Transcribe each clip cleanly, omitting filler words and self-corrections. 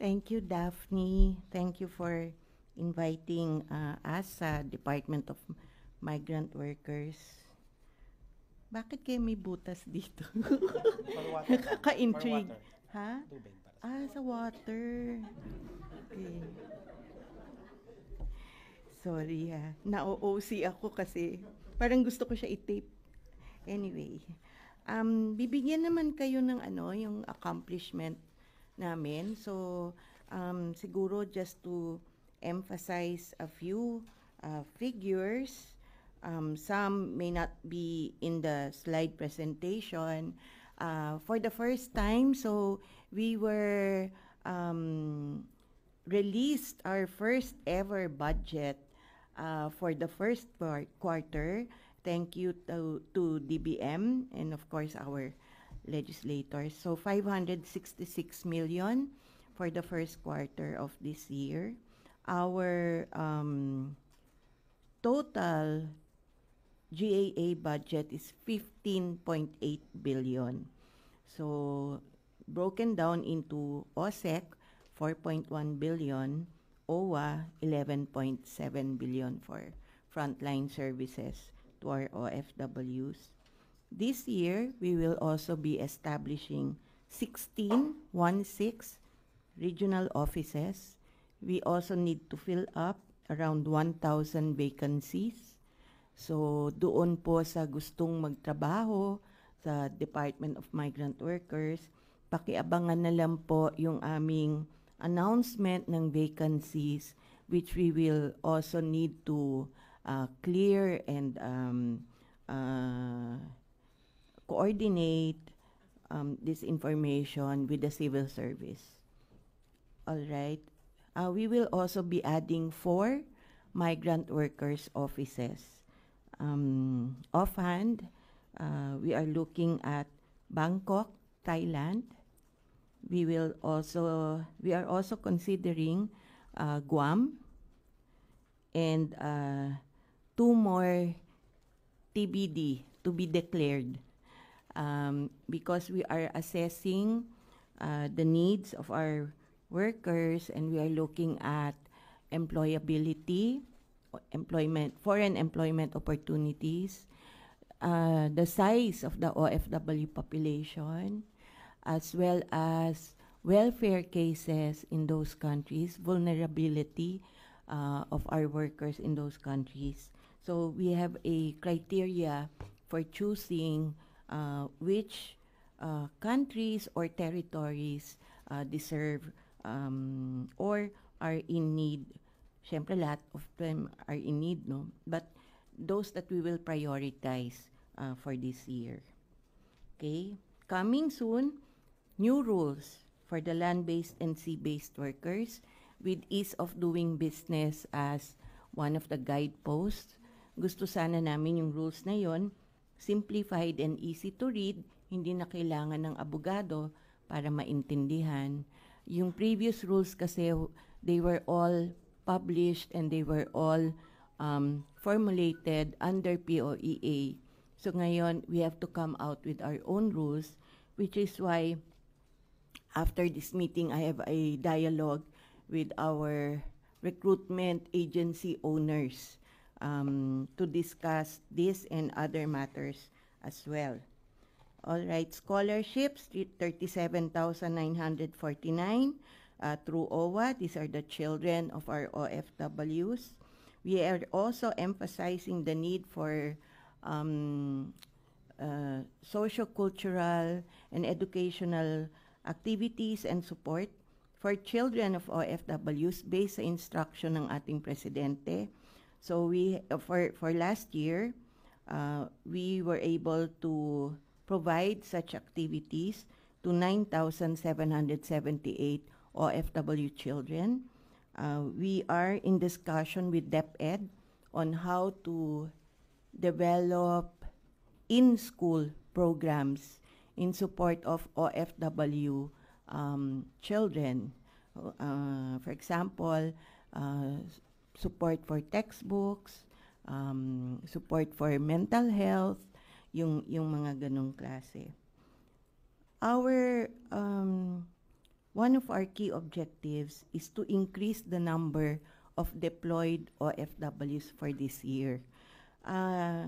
Thank you, Daphne. Thank you for inviting us sa Department of Migrant Workers. Bakit kayo may butas dito? For water. Nakaka-intrigue. For water. Ha? Tubig para Sa water. Okay. Sorry ha. Na-OOC ako kasi parang gusto ko siya i-tape. Anyway, bibigyan naman kayo ng yung accomplishment namin. So, siguro just to emphasize a few figures, some may not be in the slide presentation. For the first time, so we were released our first ever budget for the first quarter. Thank you to DBM and of course our legislators. So 566 million for the first quarter of this year. Our total GAA budget is 15.8 billion. So broken down into OSEC 4.1 billion, OWA 11.7 billion for frontline services to our OFWs. This year, we will also be establishing 16 regional offices. We also need to fill up around 1,000 vacancies. So doon po sa gustong magtrabaho sa Department of Migrant Workers, pakiabangan na lang po yung aming announcement ng vacancies which we will also need to clear and coordinate this information with the civil service. All right. We will also be adding 4 migrant workers offices. Offhand, we are looking at Bangkok, Thailand. We are also considering Guam and 2 more TBD to be declared because we are assessing the needs of our workers and we are looking at employability, foreign employment opportunities, the size of the OFW population, as well as welfare cases in those countries, vulnerability of our workers in those countries. So we have a criteria for choosing which countries or territories deserve or are in need. Siyempre, lahat of them are in need, no? But those that we will prioritize for this year. Okay? Coming soon, new rules for the land-based and sea-based workers with ease of doing business as one of the guideposts. Gusto sana namin yung rules na yon simplified and easy to read, hindi na kailangan ng abogado para maintindihan. Yung previous rules kasi, they were all published and they were all formulated under POEA. So ngayon, we have to come out with our own rules, which is why after this meeting, I have a dialogue with our recruitment agency owners to discuss this and other matters as well. All right, scholarships, 37,949 through OWA. These are the children of our OFWs. We are also emphasizing the need for socio-cultural and educational activities and support for children of OFWs based sa instruction ng ating presidente. So we for last year, we were able to provide such activities to 9,778 OFW children. We are in discussion with DepEd on how to develop in-school programs in support of OFW children. For example, support for textbooks, support for mental health, yung mga ganong klase. Our one of our key objectives is to increase the number of deployed OFWs for this year. Uh,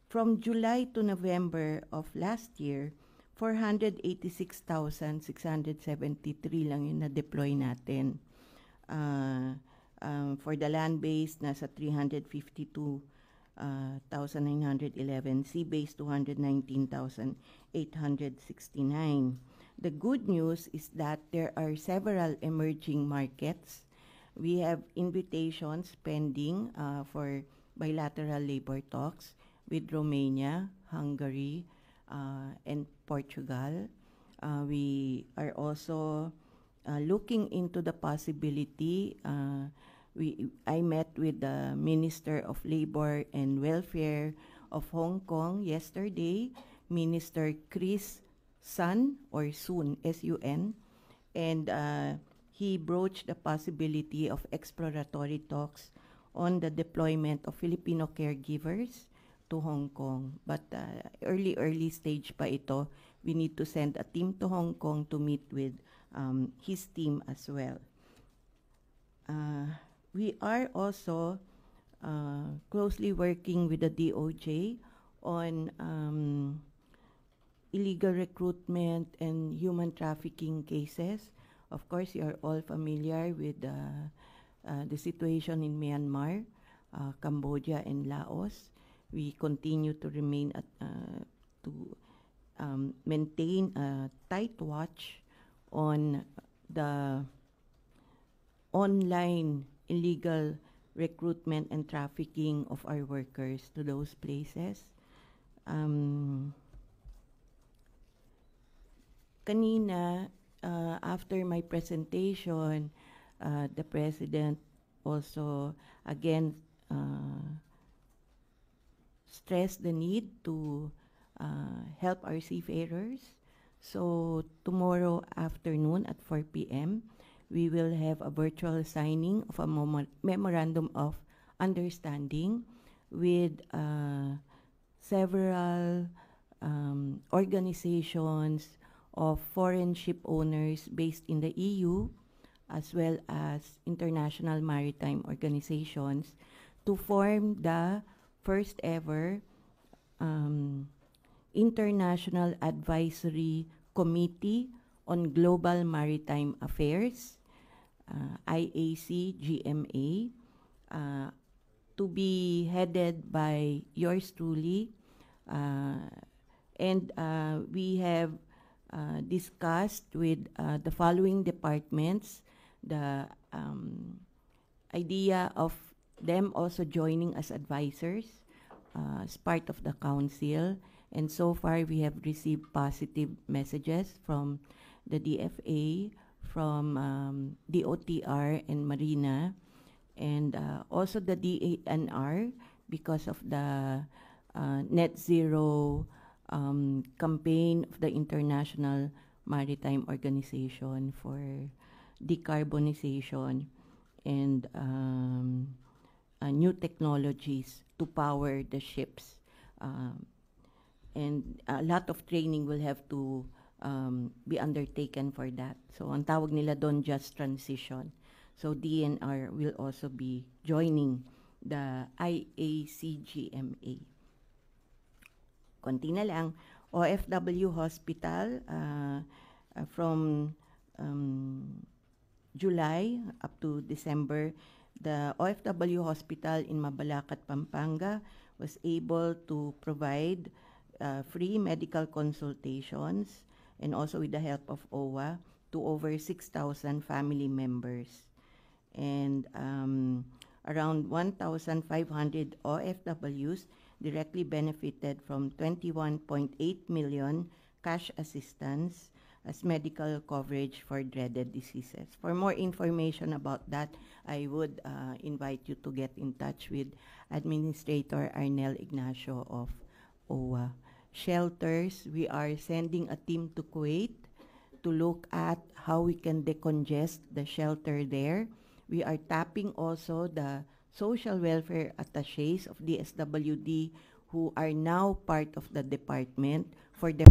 from July to November of last year, 486,673 lang yung na-deploy natin. For the land-based, nasa 352,911. Sea-based, 219,869. The good news is that there are several emerging markets. We have invitations pending for bilateral labor talks with Romania, Hungary, and Portugal. We are also looking into the possibility. I met with the Minister of Labor and Welfare of Hong Kong yesterday, Minister Chris Sun, or Sun, S-U-N, and he broached the possibility of exploratory talks on the deployment of Filipino caregivers to Hong Kong. But early stage pa ito. We need to send a team to Hong Kong to meet with his team as well. We are also closely working with the DOJ on illegal recruitment and human trafficking cases. Of course, you are all familiar with the situation in Myanmar, Cambodia, and Laos. We continue to remain maintain a tight watch on the online illegal recruitment and trafficking of our workers to those places. Kanina, after my presentation, the President also again stressed the need to help our seafarers. So tomorrow afternoon at 4 p.m., we will have a virtual signing of a memorandum of understanding with several organizations of foreign ship owners based in the EU, as well as international maritime organizations, to form the first ever International Advisory Committee on Global Maritime Affairs, IAC GMA, to be headed by yours truly. And we have discussed with the following departments the idea of them also joining as advisors as part of the council. And so far, we have received positive messages from the DFA, from DOTR and Marina, and also the DANR, because of the net zero campaign of the International Maritime Organization for decarbonization and new technologies to power the ships. And a lot of training will have to be undertaken for that. So ang tawag nila doon, just transition. So DNR will also be joining the IACGMA. Konti na lang. OFW Hospital from July up to December, the OFW Hospital in Mabalacat, Pampanga was able to provide free medical consultations, and also with the help of OWA, to over 6,000 family members. And around 1,500 OFWs directly benefited from 21.8 million cash assistance as medical coverage for dreaded diseases. For more information about that, I would invite you to get in touch with Administrator Arnel Ignacio of OWA. Shelters, we are sending a team to Kuwait to look at how we can decongest the shelter there. We are tapping also the social welfare attachés of DSWD who are now part of the department for their